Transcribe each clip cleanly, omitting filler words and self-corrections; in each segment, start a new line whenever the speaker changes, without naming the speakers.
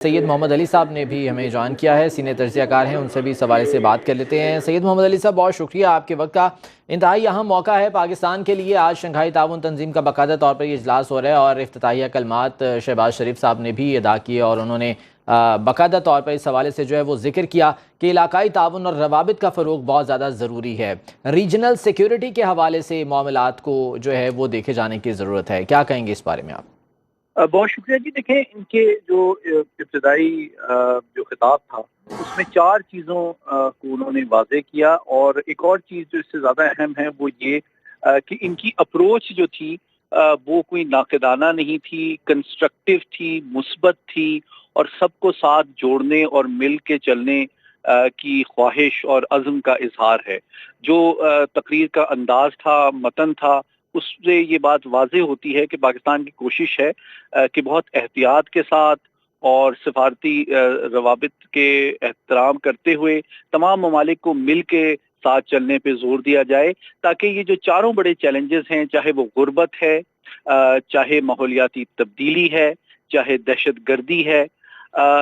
سید محمد علی صاحب نے بھی ہمیں جوائن کیا ہے، سینئر تجزیہ کار ہیں، ان سے بھی اس حوالے سے بات کر لیتے ہیں۔ سید محمد علی صاحب، بہت شکریہ آپ کے وقت کا۔ انتہائی اہم موقع ہے پاکستان کے لیے، آج شنگھائی تعاون تنظیم کا باقاعدہ طور پر یہ اجلاس ہو رہا ہے اور افتتاحیہ کلمات شہباز شریف صاحب نے بھی ادا کیے اور انہوں نے باقاعدہ طور پر اس حوالے سے جو ہے وہ ذکر کیا کہ علاقائی تعاون اور روابط کا فروغ بہت زیادہ ضروری ہے، ریجنل سیکیورٹی کے حوالے سے معاملات کو جو ہے وہ دیکھے جانے کی ضرورت ہے۔ کیا کہیں گے اس بارے میں آپ؟
بہت شکریہ جی۔ دیکھیں، ان کے جو ابتدائی جو خطاب تھا اس میں 4 چیزوں کو انہوں نے واضح کیا، اور ایک اور چیز جو اس سے زیادہ اہم ہے وہ یہ کہ ان کی اپروچ جو تھی وہ کوئی ناقدانہ نہیں تھی، کنسٹرکٹیو تھی، مثبت تھی، اور سب کو ساتھ جوڑنے اور مل کے چلنے کی خواہش اور عزم کا اظہار ہے۔ جو تقریر کا انداز تھا، متن تھا، اس سے یہ بات واضح ہوتی ہے کہ پاکستان کی کوشش ہے کہ بہت احتیاط کے ساتھ اور سفارتی روابط کے احترام کرتے ہوئے تمام ممالک کو مل کے ساتھ چلنے پہ زور دیا جائے، تاکہ یہ جو چاروں بڑے چیلنجز ہیں، چاہے وہ غربت ہے، چاہے ماحولیاتی تبدیلی ہے، چاہے دہشت گردی ہے،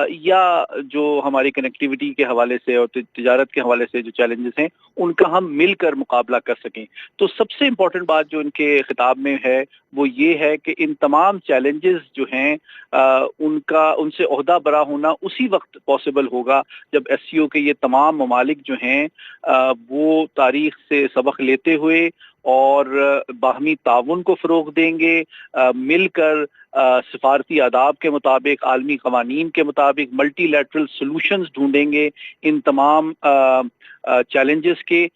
یا جو ہماری کنیکٹیوٹی کے حوالے سے اور تجارت کے حوالے سے جو چیلنجز ہیں، ان کا ہم مل کر مقابلہ کر سکیں۔ تو سب سے امپورٹنٹ بات جو ان کے خطاب میں ہے وہ یہ ہے کہ ان تمام چیلنجز جو ہیں ان سے عہدہ برا ہونا اسی وقت پاسبل ہوگا جب ایس سی او کے یہ تمام ممالک جو ہیں وہ تاریخ سے سبق لیتے ہوئے اور باہمی تعاون کو فروغ دیں گے، مل کر سفارتی آداب کے مطابق، عالمی قوانین کے مطابق ملٹی لیٹرل سولوشنز ڈھونڈیں گے ان تمام چیلنجز کے،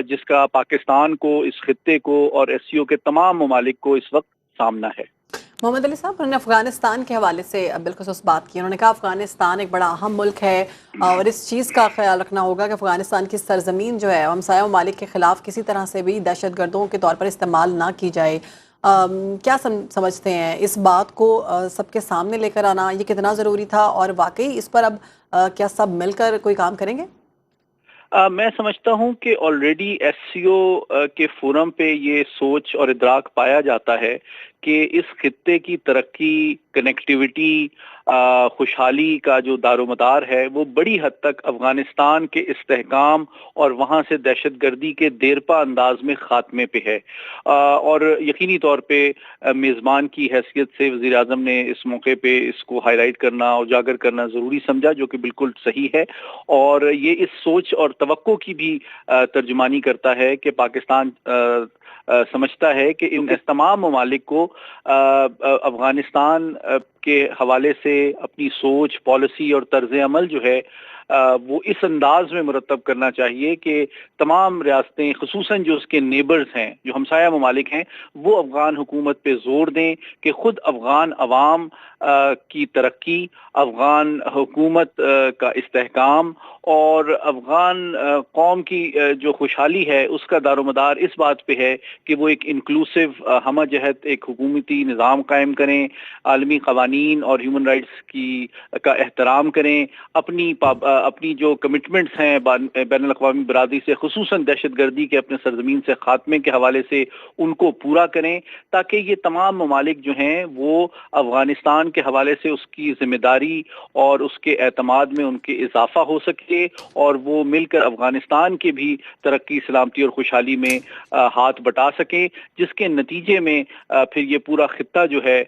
جس کا پاکستان کو، اس خطے کو اور ایس سی او کے تمام ممالک کو اس وقت سامنا ہے۔
محمد علی صاحب، انہوں نے افغانستان کے حوالے سے بالخصوص بات کی۔ انہوں نے کہا افغانستان ایک بڑا اہم ملک ہے اور اس چیز کا خیال رکھنا ہوگا کہ افغانستان کی سرزمین جو ہے ہمسایہ ممالک کے خلاف کسی طرح سے بھی دہشت گردوں کے طور پر استعمال نہ کی جائے۔ کیا سمجھتے ہیں اس بات کو سب کے سامنے لے کر آنا یہ کتنا ضروری تھا، اور واقعی اس پر اب کیا سب مل کر کوئی کام کریں گے؟
میں سمجھتا ہوں کہ آلریڈی ایس سی او کے فورم پہ یہ سوچ اور ادراک پایا جاتا ہے کہ اس خطے کی ترقی، کنیکٹیوٹی، خوشحالی کا جو دار و مدار ہے وہ بڑی حد تک افغانستان کے استحکام اور وہاں سے دہشت گردی کے دیرپا انداز میں خاتمے پہ ہے، اور یقینی طور پہ میزبان کی حیثیت سے وزیر اعظم نے اس موقع پہ اس کو ہائی لائٹ کرنا، اجاگر کرنا ضروری سمجھا، جو کہ بالکل صحیح ہے، اور یہ اس سوچ اور توقع کی بھی ترجمانی کرتا ہے کہ پاکستان سمجھتا ہے کہ ان تمام ممالک کو افغانستان کے حوالے سے اپنی سوچ، پالیسی اور طرز عمل جو ہے وہ اس انداز میں مرتب کرنا چاہیے کہ تمام ریاستیں، خصوصاً جو اس کے نیبرز ہیں، جو ہمسایہ ممالک ہیں، وہ افغان حکومت پہ زور دیں کہ خود افغان عوام کی ترقی، افغان حکومت کا استحکام اور افغان قوم کی جو خوشحالی ہے اس کا دار و مدار اس بات پہ ہے کہ وہ ایک انکلوسیو، ہمہ جہت ایک حکومتی نظام قائم کریں، عالمی قوانین اور ہیومن رائٹس کا احترام کریں، اپنی جو کمٹمنٹس ہیں بین الاقوامی برادری سے، خصوصاً دہشت گردی کے اپنے سرزمین سے خاتمے کے حوالے سے، ان کو پورا کریں، تاکہ یہ تمام ممالک جو ہیں وہ افغانستان کے حوالے سے اس کی ذمہ داری اور اس کے اعتماد میں ان کے اضافہ ہو سکے، اور وہ مل کر افغانستان کے بھی ترقی، سلامتی اور خوشحالی میں ہاتھ بٹا سکیں، جس کے نتیجے میں پھر یہ پورا خطہ جو ہے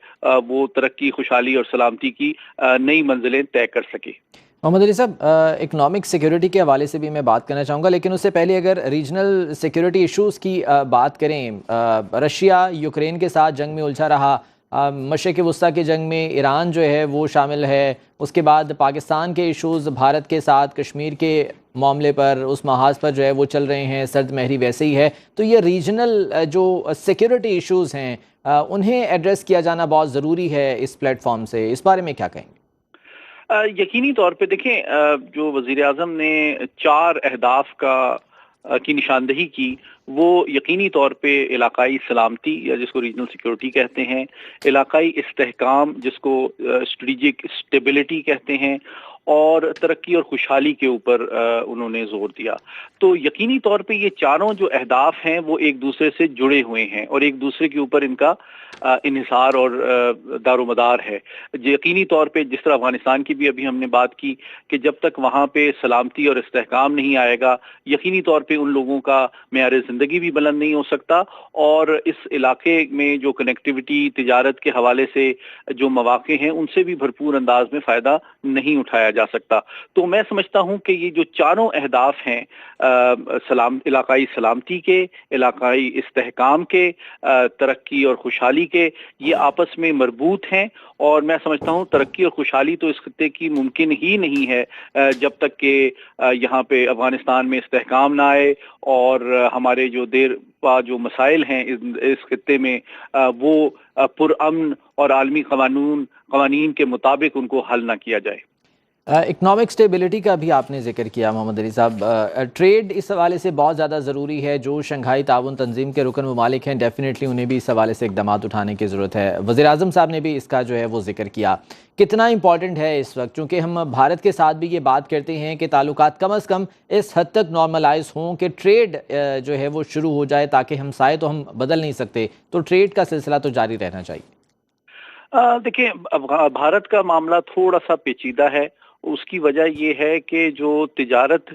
وہ ترقی، خوشحالی اور سلامتی کی نئی منزلیں طے کر سکے۔
محمد علی صاحب، اکنامک سیکیورٹی کے حوالے سے بھی میں بات کرنا چاہوں گا، لیکن اس سے پہلے اگر ریجنل سیکیورٹی ایشوز کی بات کریں، رشیا یوکرین کے ساتھ جنگ میں الجھا رہا، مشرق وسطیٰ کی جنگ میں ایران جو ہے وہ شامل ہے، اس کے بعد پاکستان کے ایشوز بھارت کے ساتھ کشمیر کے معاملے پر، اس محاذ پر جو ہے وہ چل رہے ہیں، سرد مہری ویسے ہی ہے، تو یہ ریجنل جو سیکیورٹی ایشوز ہیں انہیں ایڈریس کیا جانا بہت ضروری ہے اس پلیٹ فارم سے، اس بارے میں کیا کہیں گے؟
یقینی طور پہ دیکھیں، جو وزیر اعظم نے 4 اہداف کی نشاندہی کی، وہ یقینی طور پہ علاقائی سلامتی، یا جس کو ریجنل سیکیورٹی کہتے ہیں، علاقائی استحکام جس کو اسٹریٹجک اسٹیبلٹی کہتے ہیں، اور ترقی اور خوشحالی کے اوپر انہوں نے زور دیا. تو یقینی طور پہ یہ چاروں جو اہداف ہیں وہ ایک دوسرے سے جڑے ہوئے ہیں اور ایک دوسرے کے اوپر ان کا انحصار اور دار و مدار ہے. یقینی طور پہ جس طرح افغانستان کی بھی ابھی ہم نے بات کی کہ جب تک وہاں پہ سلامتی اور استحکام نہیں آئے گا یقینی طور پہ ان لوگوں کا معیار زندگی بھی بلند نہیں ہو سکتا اور اس علاقے میں جو کنیکٹیوٹی تجارت کے حوالے سے جو مواقع ہیں ان سے بھی بھرپور انداز میں فائدہ نہیں اٹھایا جا سکتا. تو میں سمجھتا ہوں کہ یہ جو چاروں اہداف ہیں علاقائی سلامتی کے، علاقائی استحکام کے، ترقی اور خوشحالی کے، یہ آپس میں مربوط ہیں اور میں سمجھتا ہوں ترقی اور خوشحالی تو اس خطے کی ممکن ہی نہیں ہے جب تک کہ یہاں پہ افغانستان میں استحکام نہ آئے اور ہمارے جو دیر پا جو مسائل ہیں اس خطے میں وہ پرامن اور عالمی قوانین کے مطابق ان کو حل نہ کیا جائے.
اکنامک سٹیبلٹی کا بھی آپ نے ذکر کیا محمد علی صاحب. ٹریڈ اس حوالے سے بہت زیادہ ضروری ہے. جو شنگھائی تعاون تنظیم کے رکن ممالک ہیں ڈیفینیٹلی انہیں بھی اس حوالے سے اقدامات اٹھانے کی ضرورت ہے. وزیر اعظم صاحب نے بھی اس کا جو ہے وہ ذکر کیا. کتنا امپورٹنٹ ہے اس وقت، چونکہ ہم بھارت کے ساتھ بھی یہ بات کرتے ہیں کہ تعلقات کم از کم اس حد تک نارملائز ہوں کہ ٹریڈ جو ہے وہ شروع ہو جائے، تاکہ ہمسائے تو ہم بدل نہیں سکتے تو ٹریڈ کا سلسلہ تو جاری رہنا چاہیے.
دیکھیں بھارت کا معاملہ تھوڑا سا پیچیدہ ہے. اس کی وجہ یہ ہے کہ جو تجارت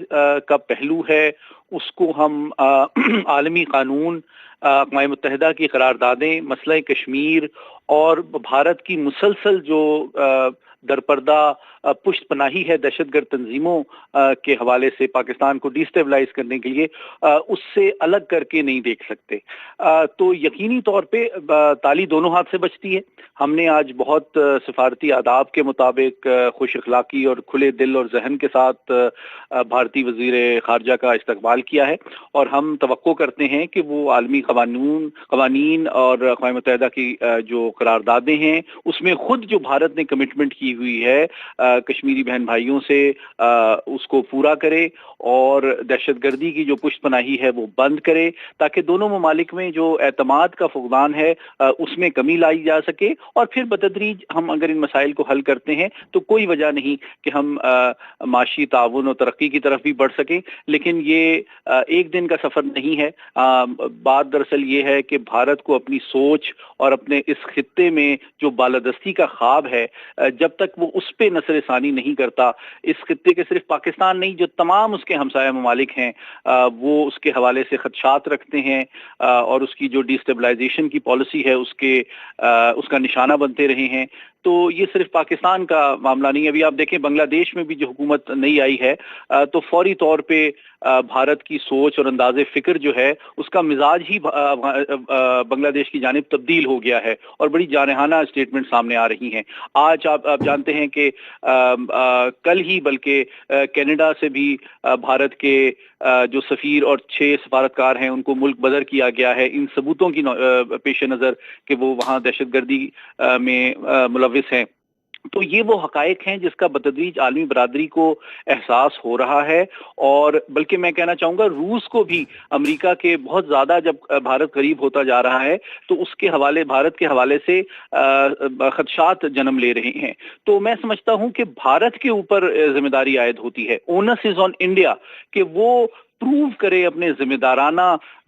کا پہلو ہے اس کو ہم عالمی قانون، اقوام متحدہ کی قراردادیں، مسئلہ کشمیر اور بھارت کی مسلسل جو درپردہ پشت پناہی ہے دہشت گرد تنظیموں کے حوالے سے پاکستان کو ڈیسٹیبلائز کرنے کے لیے، اس سے الگ کر کے نہیں دیکھ سکتے. تو یقینی طور پہ تالی دونوں ہاتھ سے بچتی ہے. ہم نے آج بہت سفارتی آداب کے مطابق خوش اخلاقی اور کھلے دل اور ذہن کے ساتھ بھارتی وزیر خارجہ کا استقبال کیا ہے اور ہم توقع کرتے ہیں کہ وہ عالمی قوانین اور اقوام متحدہ کی جو قراردادیں ہیں اس میں خود جو بھارت نے کمٹمنٹ کی ہوئی ہے کشمیری بہن بھائیوں سے اس کو پورا کرے اور دہشت گردی کی جو پشت پناہی ہے وہ بند کرے، تاکہ دونوں ممالک میں جو اعتماد کا فقدان ہے اس میں کمی لائی جا سکے اور پھر بتدریج ہم اگر ان مسائل کو حل کرتے ہیں تو کوئی وجہ نہیں کہ ہم معاشی تعاون اور ترقی کی طرف بھی بڑھ سکیں. لیکن یہ ایک دن کا سفر نہیں ہے. بات دراصل یہ ہے کہ بھارت کو اپنی سوچ اور اپنے اس خطے میں جو بالادستی کا خواب ہے جب تک وہ اس پہ نظر ثانی نہیں کرتا، اس خطے کے صرف پاکستان نہیں جو تمام اس کے ہمسایہ ممالک ہیں وہ اس کے حوالے سے خدشات رکھتے ہیں اور اس کی جو ڈیسٹیبلائزیشن کی پالیسی ہے اس کا نشانہ بنتے رہے ہیں. تو یہ صرف پاکستان کا معاملہ نہیں. ابھی آپ دیکھیں بنگلہ دیش میں بھی جو حکومت نہیں آئی ہے تو فوری طور پہ بھارت کی سوچ اور انداز فکر جو ہے اس کا مزاج ہی بنگلہ دیش کی جانب تبدیل ہو گیا ہے اور بڑی جارحانہ اسٹیٹمنٹ سامنے آ رہی ہیں. آج آپ جانتے ہیں کہ کل ہی بلکہ کینیڈا سے بھی بھارت کے جو سفیر اور 6 سفارتکار ہیں ان کو ملک بدر کیا گیا ہے ان ثبوتوں کی پیش نظر کہ وہ وہاں دہشت گردی میں ملوث ہیں. تو یہ وہ حقائق ہیں جس کا بتدریج عالمی برادری کو احساس ہو رہا ہے اور بلکہ میں کہنا چاہوں گا روس کو بھی امریکہ کے بہت زیادہ جب بھارت قریب ہوتا جا رہا ہے تو اس کے حوالے بھارت کے حوالے سے خدشات جنم لے رہے ہیں. تو میں سمجھتا ہوں کہ بھارت کے اوپر ذمہ داری عائد ہوتی ہے، اونس از آن انڈیا، کہ وہ پروو کرے اپنے ذمہ دارانہ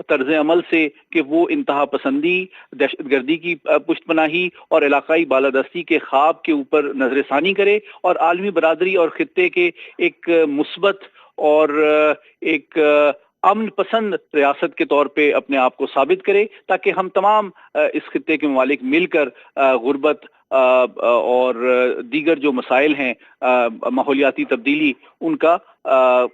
طرز عمل سے کہ وہ انتہا پسندی، دہشت گردی کی پشت پناہی اور علاقائی بالادستی کے خواب کے اوپر نظر ثانی کرے اور عالمی برادری اور خطے کے ایک مثبت اور ایک امن پسند ریاست کے طور پہ اپنے آپ کو ثابت کرے، تاکہ ہم تمام اس خطے کے ممالک مل کر غربت اور دیگر جو مسائل ہیں ماحولیاتی تبدیلی ان کا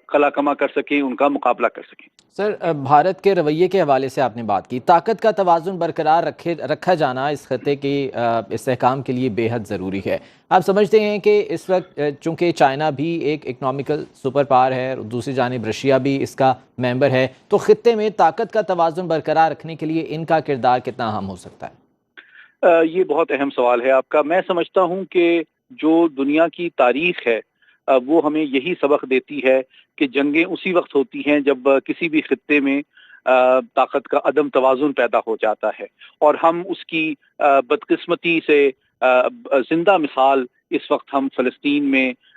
خلا کما کر سکیں، ان کا مقابلہ کر سکیں.
سر بھارت کے رویے کے حوالے سے آپ نے بات کی، طاقت کا توازن برقرار رکھا جانا اس خطے کی استحکام کے لیے بے حد ضروری ہے. آپ سمجھتے ہیں کہ اس وقت چونکہ چائنا بھی ایک اکنامیکل سپر پاور ہے، دوسری جانب رشیا بھی اس کا ممبر ہے، تو خطے میں طاقت کا توازن برقرار رکھنے کے لیے ان کا کردار کتنا اہم ہو سکتا ہے؟
یہ بہت اہم سوال ہے آپ کا. میں سمجھتا ہوں کہ جو دنیا کی تاریخ ہے وہ ہمیں یہی سبق دیتی ہے کہ جنگیں اسی وقت ہوتی ہیں جب کسی بھی خطے میں طاقت کا عدم توازن پیدا ہو جاتا ہے، اور ہم اس کی بدقسمتی سے زندہ مثال اس وقت ہم فلسطین میں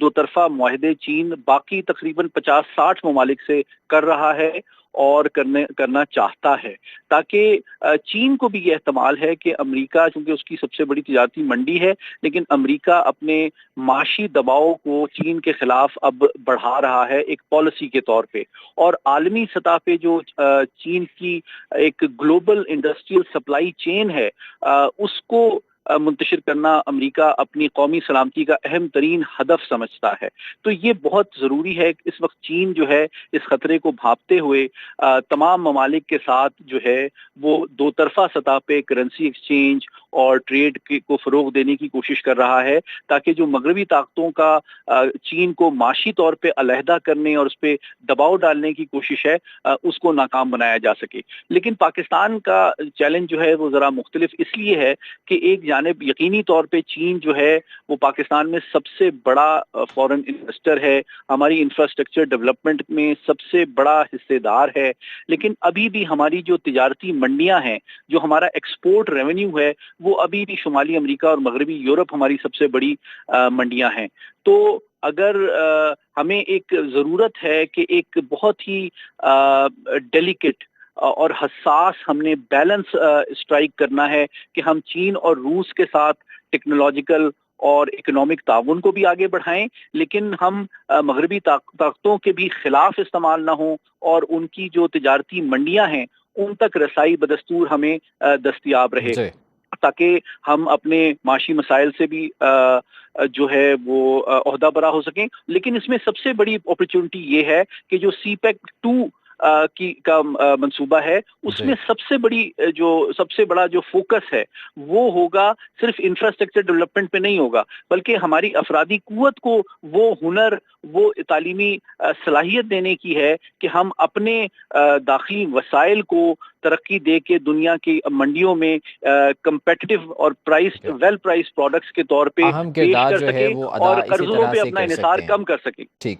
دو طرفہ معاہدے چین باقی تقریباً 50-60 ممالک سے کر رہا ہے اور کرنا چاہتا ہے، تاکہ چین کو بھی یہ احتمال ہے کہ امریکہ چونکہ اس کی سب سے بڑی تجارتی منڈی ہے، لیکن امریکہ اپنے معاشی دباؤ کو چین کے خلاف اب بڑھا رہا ہے ایک پالیسی کے طور پہ، اور عالمی سطح پہ جو چین کی ایک گلوبل انڈسٹریل سپلائی چین ہے اس کو منتشر کرنا امریکہ اپنی قومی سلامتی کا اہم ترین ہدف سمجھتا ہے۔ تو یہ بہت ضروری ہے کہ اس وقت چین جو ہے اس خطرے کو بھانپتے ہوئے تمام ممالک کے ساتھ جو ہے وہ دو طرفہ سطح پہ کرنسی ایکسچینج اور ٹریڈ کو فروغ دینے کی کوشش کر رہا ہے، تاکہ جو مغربی طاقتوں کا چین کو معاشی طور پہ علیحدہ کرنے اور اس پہ دباؤ ڈالنے کی کوشش ہے اس کو ناکام بنایا جا سکے۔ لیکن پاکستان کا چیلنج جو ہے وہ ذرا مختلف اس لیے ہے کہ ایک جانب یقینی طور پہ چین جو ہے وہ پاکستان میں سب سے بڑا فورن انویسٹر ہے، ہماری انفراسٹرکچر ڈیولپمنٹ میں سب سے بڑا حصے دار ہے، لیکن ابھی بھی ہماری جو تجارتی منڈیاں ہیں، جو ہمارا ایکسپورٹ ریونیو ہے، وہ ابھی بھی شمالی امریکہ اور مغربی یورپ ہماری سب سے بڑی منڈیاں ہیں۔ تو اگر ہمیں ایک ضرورت ہے کہ ایک بہت ہی ڈیلیکیٹ اور حساس ہم نے بیلنس اسٹرائک کرنا ہے کہ ہم چین اور روس کے ساتھ ٹیکنالوجیکل اور اکنامک تعاون کو بھی آگے بڑھائیں، لیکن ہم مغربی طاقتوں کے بھی خلاف استعمال نہ ہوں، اور ان کی جو تجارتی منڈیاں ہیں ان تک رسائی بدستور ہمیں دستیاب رہے،
جی
تاکہ ہم اپنے معاشی مسائل سے بھی جو ہے وہ عہدہ برا ہو سکیں۔ لیکن اس میں سب سے بڑی اپرچونٹی یہ ہے کہ جو سی پیک 2 کا منصوبہ ہے، اس
جی
میں سب سے بڑا جو فوکس ہے وہ ہوگا صرف انفراسٹرکچر ڈیولپمنٹ پہ نہیں ہوگا، بلکہ ہماری افرادی قوت کو وہ ہنر، وہ تعلیمی صلاحیت دینے کی ہے کہ ہم اپنے داخلی وسائل کو ترقی دے کے دنیا کی منڈیوں میں کمپیٹیٹو اور ویل پرائس پروڈکٹس کے طور پہ
اہم
پیش
کردار
کر
جو ہے
سکیں
وہ ادا
اور
اسی
قرضوں
طرح
پہ
سے
اپنا
کر
انحصار
سکتے ہیں۔
کم کر سکیں۔
ٹھیک